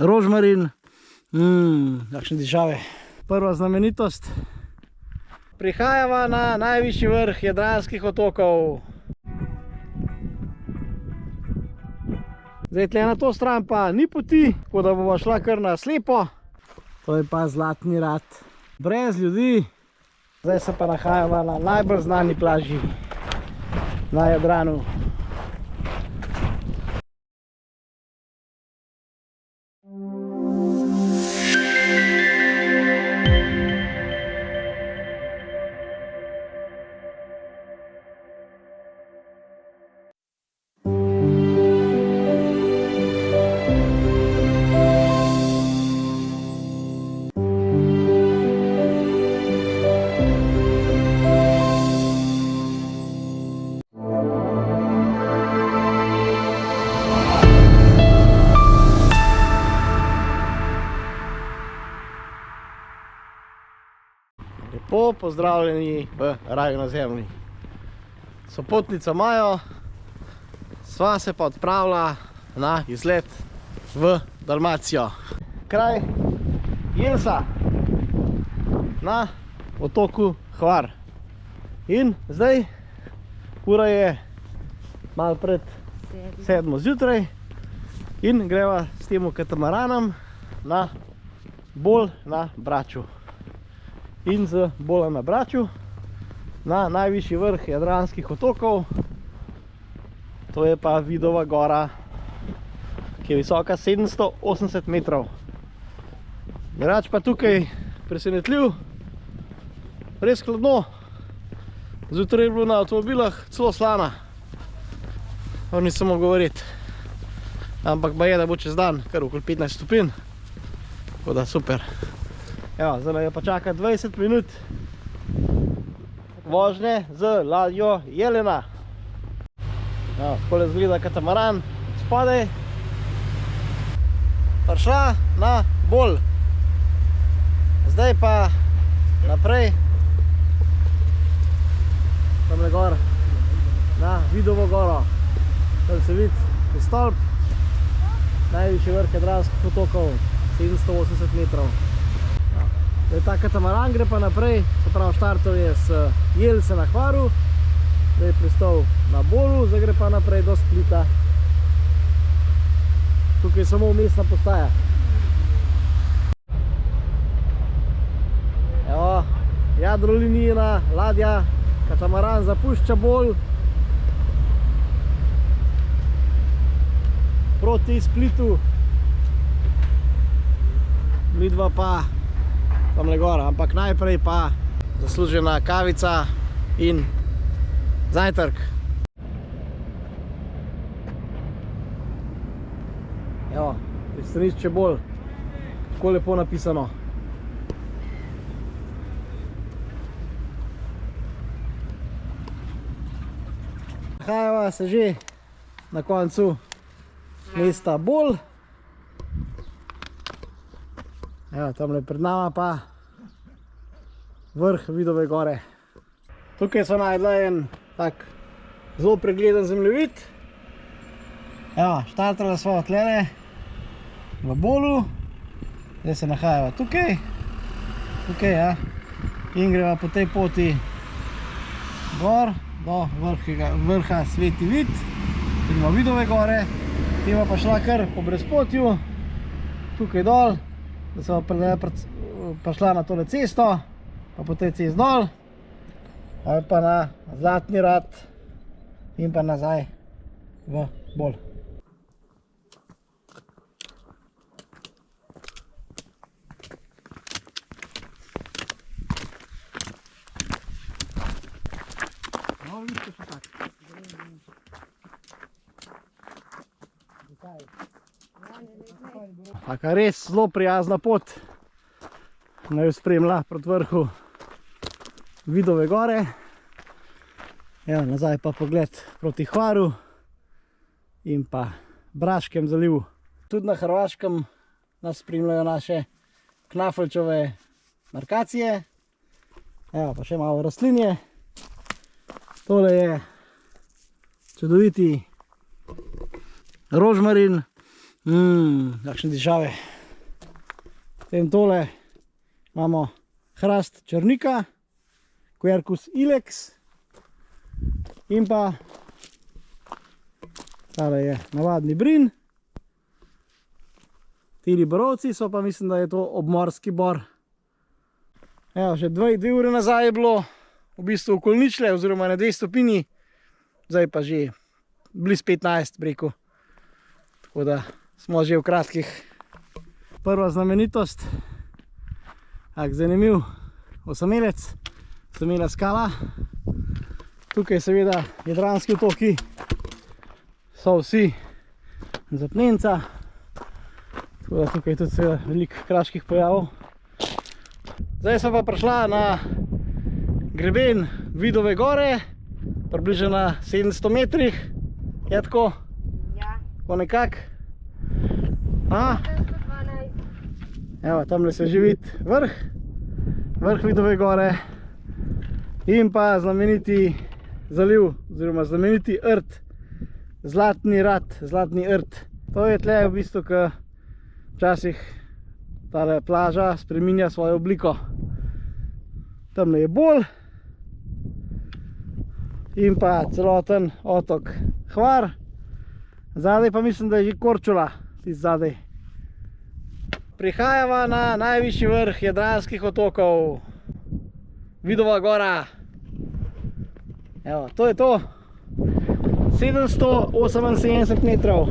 rožmarin, kakšne dišave. Prva znamenitost. Prihajava na najvišji vrh Jadranskih otokov. Zdaj, tle na to stran pa ni poti, tako da bova šla kar na slepo. To je pa Zlatni Rat. Brez ljudi. Zdaj se pa nahajava na najbolj znani plaži na Jadranu. Lepo pozdravljeni v raju na zemlji. Sopotnico imajo, sva se pa odpravila na izlet v Dalmacijo. Kraj Jelsa na otoku Hvar. In zdaj ura je malo pred 7 zjutraj in greva s tem katamaranom na Bol na Braču. In z Bola na Braču na najvišji vrh Jadranskih otokov. To je pa Vidova gora, ki je visoka 780 metrov. Drugače pa tukaj presenetljiv, res hladno. Zjutraj je bilo na avtomobilah celo slana. Ni samo govoriti. Ampak baje, da bo čez dan kar okoli 15 stopinj. Tako da super. Evo, zdaj je pa čaka 20 minut vožnje z ladjo Jelena. Evo, takole izgleda katamaran spodaj. Prišla na Bol. Zdaj pa naprej tamle gor na Vidovo goro. Tam se vidi stolp, najvišji vrh Jadranskih otokov, 780 metrov. Ta katamaran gre pa naprej, se pravi štartov je s Jelse na Hvaru, zdaj je pristal na Bolu, zdaj gre pa naprej do Splita. Tukaj je samo vmesna postaja. Evo, jadrolinijna ladja, katamaran zapušča Bol proti Splitu. Midva pa tamle gora, ampak najprej pa zaslužena kavica in zajtrk. Evo, pristanišče Bol, tako lepo napisano. Nahajava se že na koncu mesta Bol. Evo, tamle pred nama pa vrh Vidove gore. Tukaj so najdla en tak zelo pregleden zemljevid. Evo, štartala smo tlele v Bolu. Zdaj se nahajava tukaj. Tukaj, ja. In greva po tej poti gor do vrha Sveti Vid, idemo Vidove gore. Tema pa šla kar po brezpotju, tukaj dol, da sem prišla na tole cesto, pa po tej cesti dol, ali pa na Zlatni Rat in pa nazaj v Bol. Taka res zelo prijazna pot naj jo spremlja proti vrhu Vidove gore. Evo, nazaj pa pogled proti Hvaru in pa Braškem zalivu. Tudi na Hrvaškem nas spremljajo naše Knafelčeve markacije. Evo, pa še malo rastlinje. Tole je čudoviti rožmarin. Kakšne dišave. Potem tole imamo hrast črnika, Quercus ilex. In pa tale je navadni brin. Tili borovci so pa, mislim, da je to obmorski bor. Evo, že 2 ure nazaj je bilo v bistvu okoli ničle, oziroma na 2 stopinji. Zdaj pa že blizu 15, rekel. Tako da smo že v kratkih. Prva znamenitost, tak zanimiv osamelec, osamela skala. Tukaj seveda jadranski otoki so vsi zapnenca. Tako da tukaj je tudi seveda veliko kraških pojavov. Zdaj smo pa prišla na greben Vidove gore, približno na 700 metrih. Je tako? Ja. Tako nekak. Evo, tamle se že vidi vrh Vidove gore in pa znameniti zaliv, oziroma znameniti rt, Zlatni rat, Zlatni rt. To je tle v bistvu, ko včasih tale plaža spreminja svojo obliko. Tamle je Bol in pa celoten otok Hvar. Zadaj pa mislim, da je že Korčula, tisti zadaj. Prihajava na najvišji vrh jadranskih otokov, Vidova gora. Evo, to je to. 778 metrov.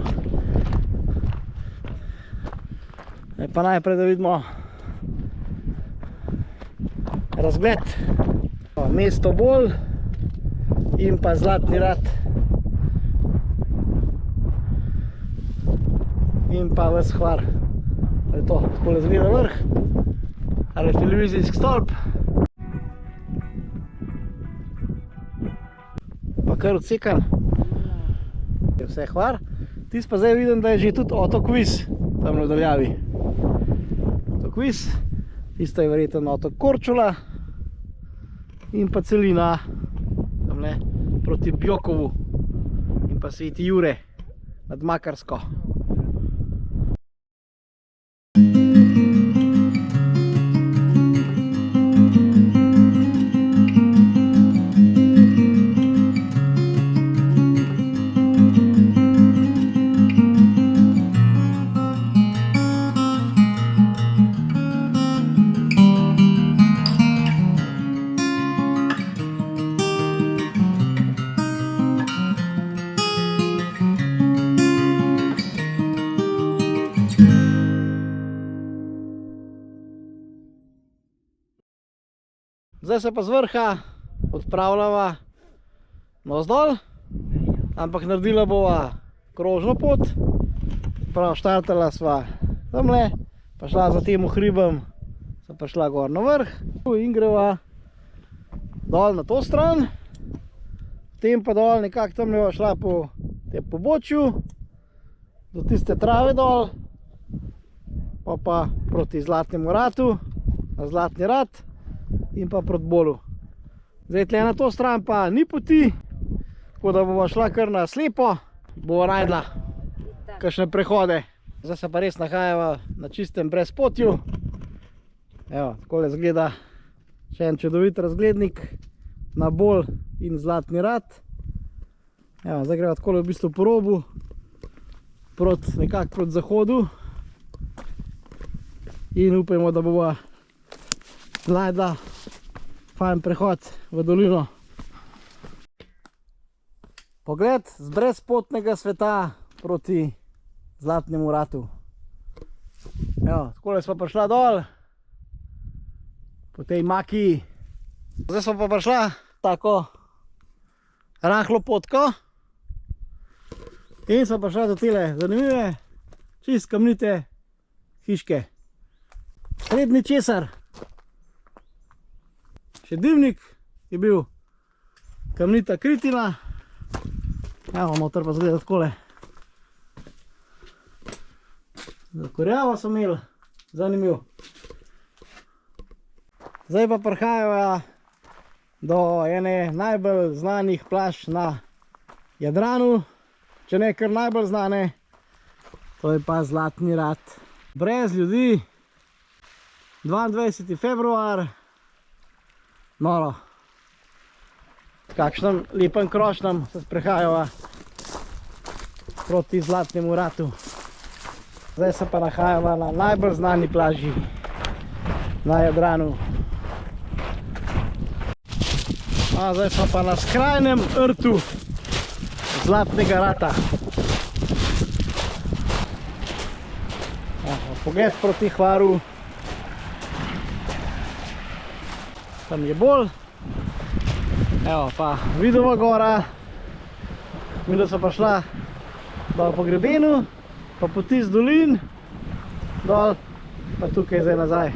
Pa najprej da vidimo razgled. Mesto Bol in pa Zlatni rat. In pa ves Hvar. Je to, tako izgleda vrh. Ali televizijski stolp. Pa kar odsekan. Je vse Hvar. Tisto pa zdaj vidim, da je že tudi otok Vis tam v daljavi. Otok Vis. Tisto je verjetno otok Korčula. In pa celina tamle proti Bjokovu in pa Sveti Jure nad Makarsko. Zdaj se pa z vrha odpravljava navzdol, ampak naredila bova krožno pot. Prav, štartala sva tamle, pa šla za tem hribom, sva pa šla gor na vrh in greva dol na to stran. Potem pa dol nekako tamle bova šla po tem pobočju, do tiste trave dol, pa proti Zlatnemu ratu, na Zlatni rat. In pa proti Bolu. Zdaj tle na to stran pa ni poti, tako da bova šla kar na slepo, bova najdla kakšne prehode. Zdaj se pa res nahajava na čistem brezpotju. Evo, takole izgleda še en čudovit razglednik na Bol in Zlatni rat. Evo, zdaj greva takole v bistvu po robu, nekako proti zahodu. In upajmo, da bova najdla fajn prehod v dolino. Pogled z brezpotnega sveta proti Zlatnemu ratu. Evo, takole smo prišla dol po tej maki. Zdaj smo pa prišla tako rahlo potko in smo prišla do tele zanimive, čist kamnite hiške. Srednji česar. Še dimnik je bil, kamnita kritina. Evo, noter pa zgleda takole. Korjavo so imeli, zanimiv. Zdaj pa prihajava do ene najbolj znanih plaž na Jadranu, če ne kar najbolj znane. To je pa Zlatni rat. Brez ljudi, 22. februar. Noro. S kakšnem lepem krošnjem se sprehajava proti Zlatnemu ratu. Zdaj se pa nahajava na najbolj znani plaži na Jadranu. Zdaj smo pa na skrajnem rtu Zlatnega rata. Pogled proti Hvaru. Tam je bolj. Evo pa Vidova gora. Midva so pa šla dol po grebenu, pa poti z dolin, dol, pa tukaj zdaj nazaj.